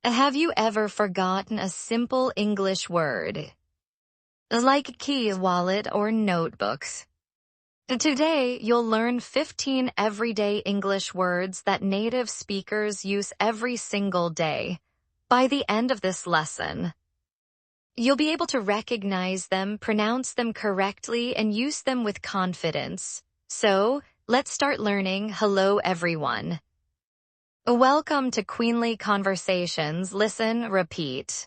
Have you ever forgotten a simple English word? Like key, wallet, or notebooks? Today, you'll learn 15 everyday English words that native speakers use every single day. By the end of this lesson, you'll be able to recognize them, pronounce them correctly, and use them with confidence. So, let's start learning. Hello, everyone. Welcome to Queenly Conversations. Listen, repeat,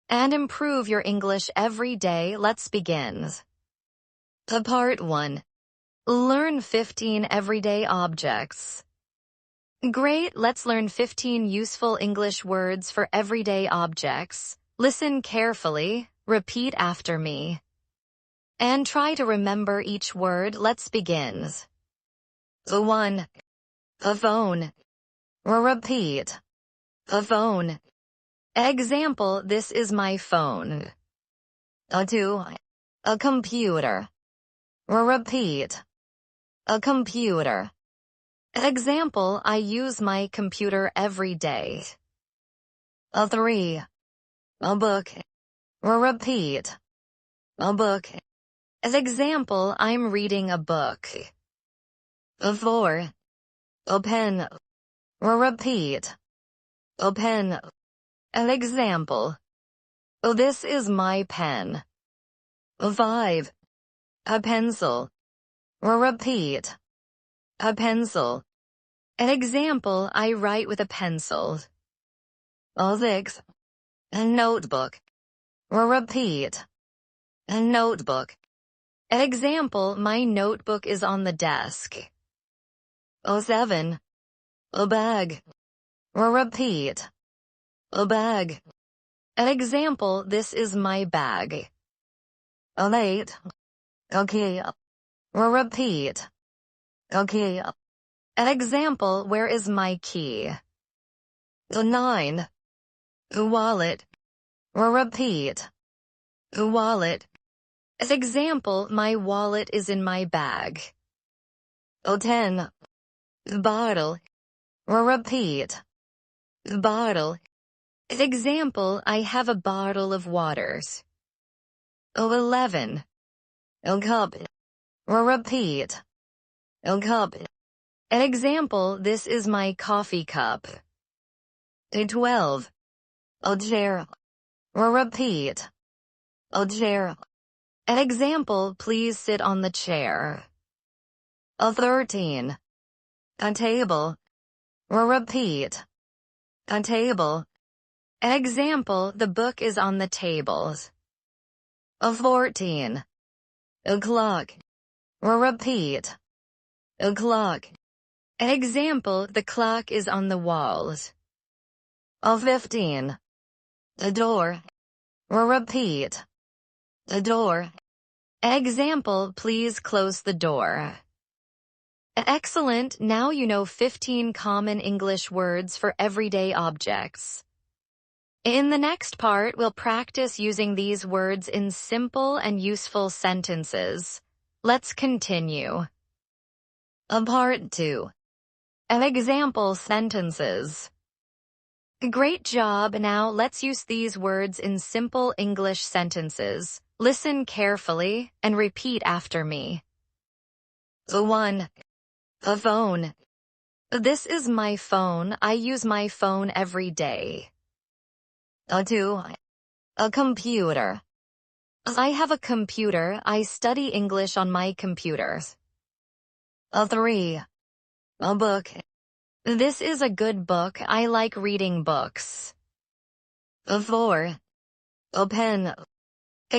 and improve your English every day. Let's begin. Part 1. Learn 15 everyday objects. Great, let's learn 15 useful English words for everyday objects. Listen carefully, repeat after me, and try to remember each word. Let's begin. 1. A phone. Repeat. A phone. Example, this is my phone. 2. A computer. Repeat. A computer. Example, I use my computer every day. 3. A book. Repeat. A book. As example, I'm reading a book. 4. A pen. Repeat. A pen. An example. This is my pen. 5. A pencil. Repeat. A pencil. An example, I write with a pencil. 6. A notebook. Repeat. A notebook. An example, my notebook is on the desk. 7. A bag. Repeat. A bag. An example, this is my bag. 8. A key. Repeat. A key. An example, where is my key? 9. A wallet. Repeat. A wallet. As example, my wallet is in my bag. 10. Bottle. Repeat. Bottle. As example, I have a bottle of waters. 11. A cup. Repeat. A cup. An example, this is my coffee cup. 12. A chair. Repeat. A chair. An example, please sit on the chair. 13. A table. Repeat. A table. An example, the book is on the table. 14. A clock. Repeat. A clock. An example, the clock is on the walls. 15. A door. Repeat. A door. Example, please close the door. Excellent, now you know 15 common English words for everyday objects. In the next part, we'll practice using these words in simple and useful sentences. Let's continue. Part 2. Example sentences. Great job, now let's use these words in simple English sentences. Listen carefully and repeat after me. 1. A phone. This is my phone. I use my phone every day. 2. A computer. I have a computer. I study English on my computer. 3. A book. This is a good book. I like reading books. 4. A pen.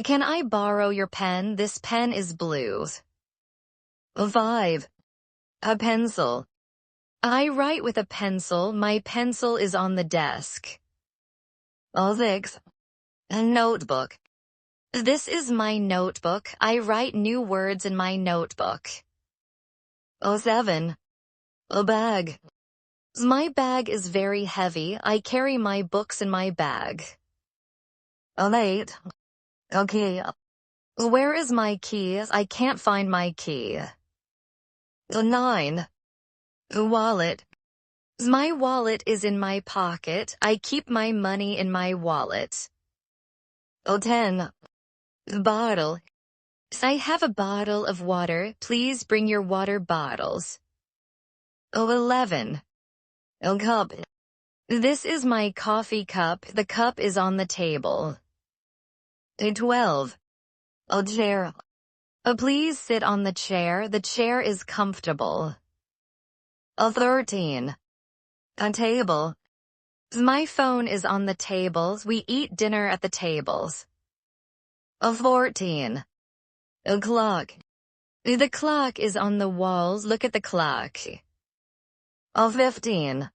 Can I borrow your pen? This pen is blue. 5. A pencil. I write with a pencil. My pencil is on the desk. 6. A notebook. This is my notebook. I write new words in my notebook. 7. A bag. My bag is very heavy. I carry my books in my bag. 8. A key. Where is my key? I can't find my key. 9. A wallet. My wallet is in my pocket. I keep my money in my wallet. 10. Bottle. I have a bottle of water. Please bring your water bottles. 11. Cup. This is my coffee cup. The cup is on the table. 12. Chair. Please sit on the chair. The chair is comfortable. 13. Table. My phone is on the tables. We eat dinner at the tables. 14. Clock. The clock is on the walls. Look at the clock. 15.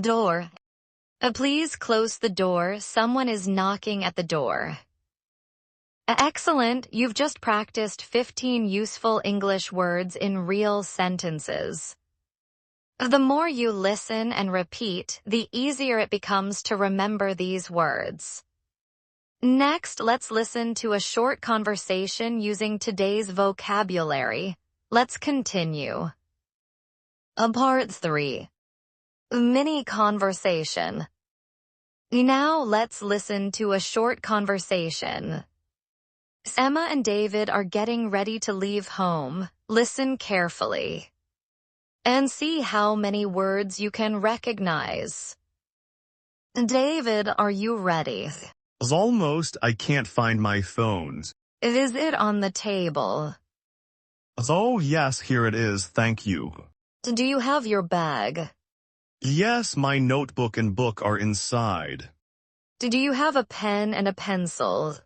Door. Please close the door. Someone is knocking at the door. Excellent. You've just practiced 15 useful English words in real sentences. The more you listen and repeat, the easier it becomes to remember these words. Next, let's listen to a short conversation using today's vocabulary. Let's continue. Part 3. Mini conversation. Now let's listen to a short conversation. Emma and David are getting ready to leave home. Listen carefully and see how many words you can recognize. David, are you ready? Almost. I can't find my phone. Is it on the table? Oh, yes, here it is, thank you. Do you have your bag? Yes, my notebook and book are inside. Do you have a pen and a pencil?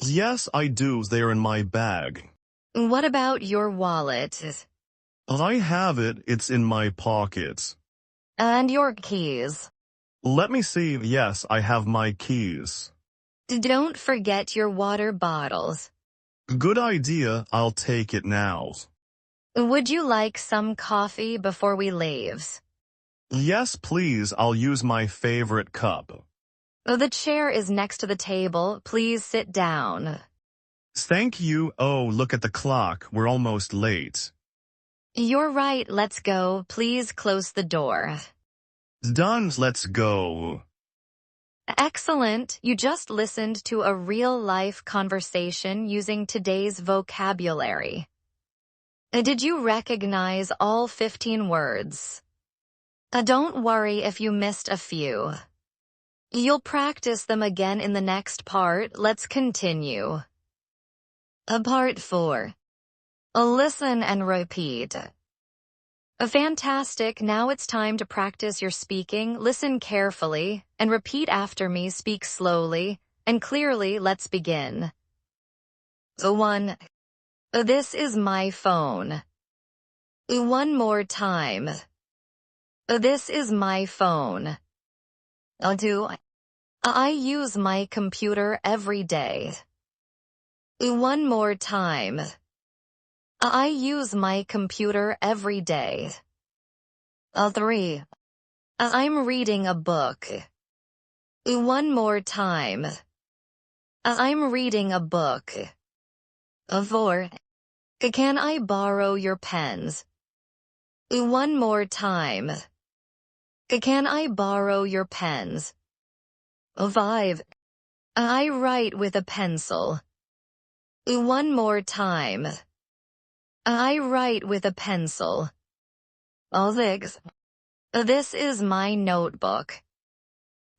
Yes, I do. They're in my bag. What about your wallet? I have it. It's in my pocket. And your keys? Let me see. Yes, I have my keys. Don't forget your water bottles. Good idea. I'll take it now. Would you like some coffee before we leave? Yes, please. I'll use my favorite cup. The chair is next to the table. Please sit down. Thank you. Oh, look at the clock. We're almost late. You're right. Let's go. Please close the door. Done. Let's go. Excellent. You just listened to a real-life conversation using today's vocabulary. Did you recognize all 15 words? Don't worry if you missed a few. You'll practice them again in the next part. Let's continue. Part 4. Listen and repeat. Fantastic. Now it's time to practice your speaking. Listen carefully and repeat after me. Speak slowly and clearly. Let's begin. 1. This is my phone. One more time. This is my phone. 2. I use my computer every day. One more time. I use my computer every day. 3. I'm reading a book. One more time. I'm reading a book. 4. Can I borrow your pens? One more time. Can I borrow your pens? 5. I write with a pencil. One more time. I write with a pencil. 6. This is my notebook.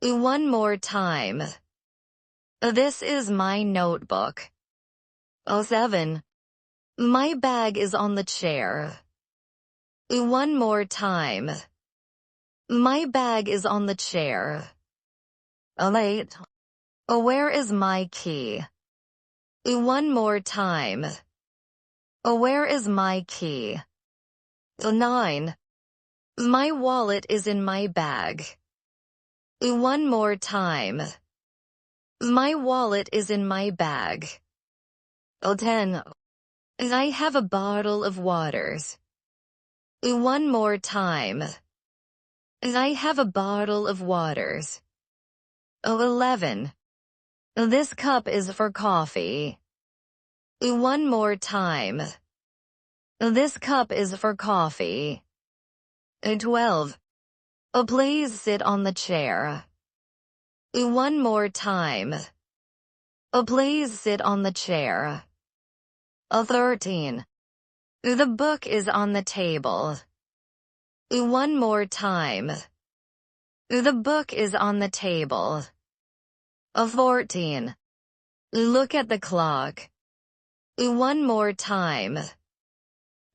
One more time. This is my notebook. 7. My bag is on the chair. One more time. My bag is on the chair. 8. Where is my key? One more time. Where is my key? 9. My wallet is in my bag. One more time. My wallet is in my bag. 10. I have a bottle of waters. One more time. I have a bottle of waters. 11. This cup is for coffee. One more time. This cup is for coffee. 12. Please sit on the chair. One more time. Please sit on the chair. 13. The book is on the table. One more time. The book is on the table. 14. Look at the clock. One more time.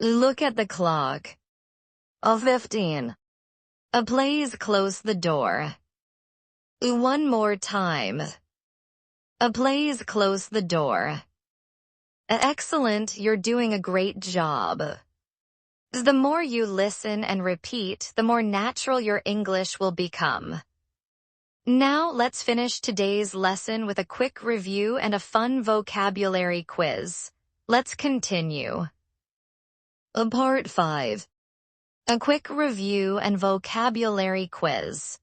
Look at the clock. 15. Please close the door. One more time. Please close the door. Excellent, you're doing a great job. The more you listen and repeat, the more natural your English will become. Now let's finish today's lesson with a quick review and a fun vocabulary quiz. Let's continue. Part 5. A quick review and vocabulary quiz.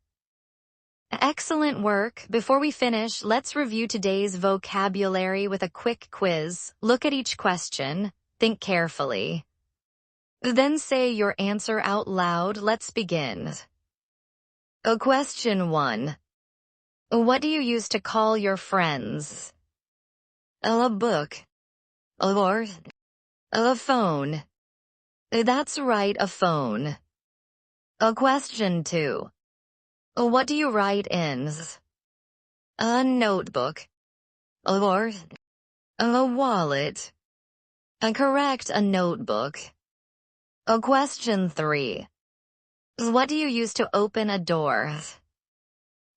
Excellent work. Before we finish, let's review today's vocabulary with a quick quiz. Look at each question. Think carefully. Then say your answer out loud. Let's begin. Question 1. What do you use to call your friends? A book. Or a phone. That's right, a phone. Question 2. What do you write in? A notebook. Or a wallet. Correct, a notebook. Question 3. What do you use to open a door?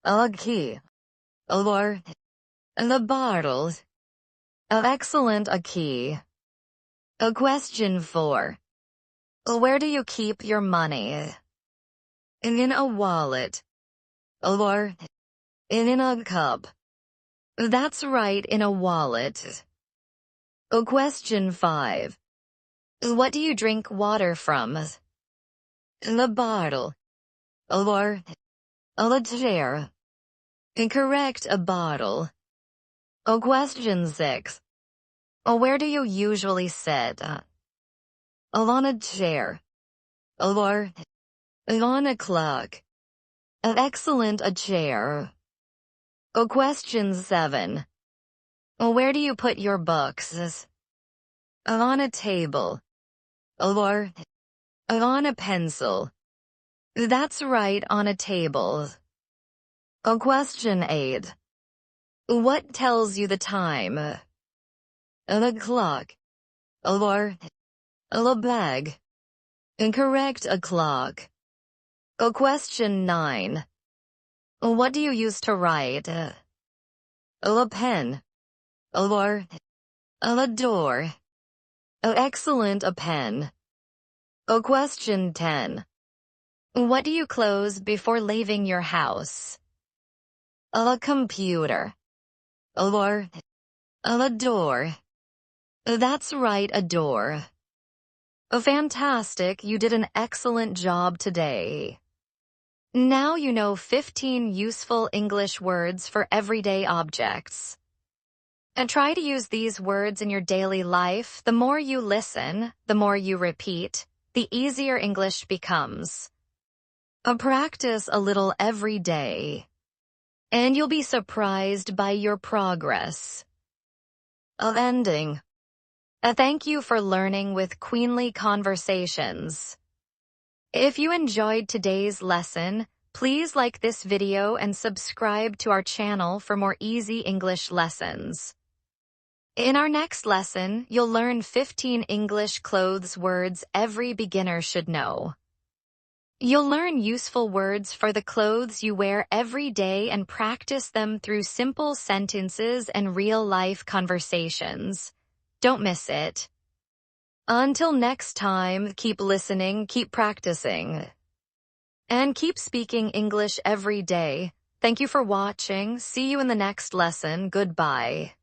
A key. Or the bottle. Excellent, a key. Question 4. Where do you keep your money? In a wallet. Or in a cup. That's right, in a wallet. Question 5. What do you drink water from? The bottle. Or a chair. Correct, a bottle. Question 6. Where do you usually sit? On a chair. Or on a clock. Excellent, a chair. Question 7. Where do you put your books? On a table. Or on a pencil. That's right, on a table. Question 8. What tells you the time? The clock. Or the bag. Correct, a clock. Question 9. What do you use to write? A pen. Or a door. Excellent, a pen. Question 10. What do you close before leaving your house? A computer. Or a door. That's right, a door. Fantastic, you did an excellent job today. Now you know 15 useful English words for everyday objects. And try to use these words in your daily life. The more you listen, the more you repeat, the easier English becomes. Practice a little every day, and you'll be surprised by your progress. Ending. Thank you for learning with Queenly Conversations. If you enjoyed today's lesson, please like this video and subscribe to our channel for more easy English lessons. In our next lesson, you'll learn 15 English clothes words every beginner should know. You'll learn useful words for the clothes you wear every day and practice them through simple sentences and real-life conversations. Don't miss it. Until next time, keep listening, keep practicing, and keep speaking English every day. Thank you for watching. See you in the next lesson. Goodbye.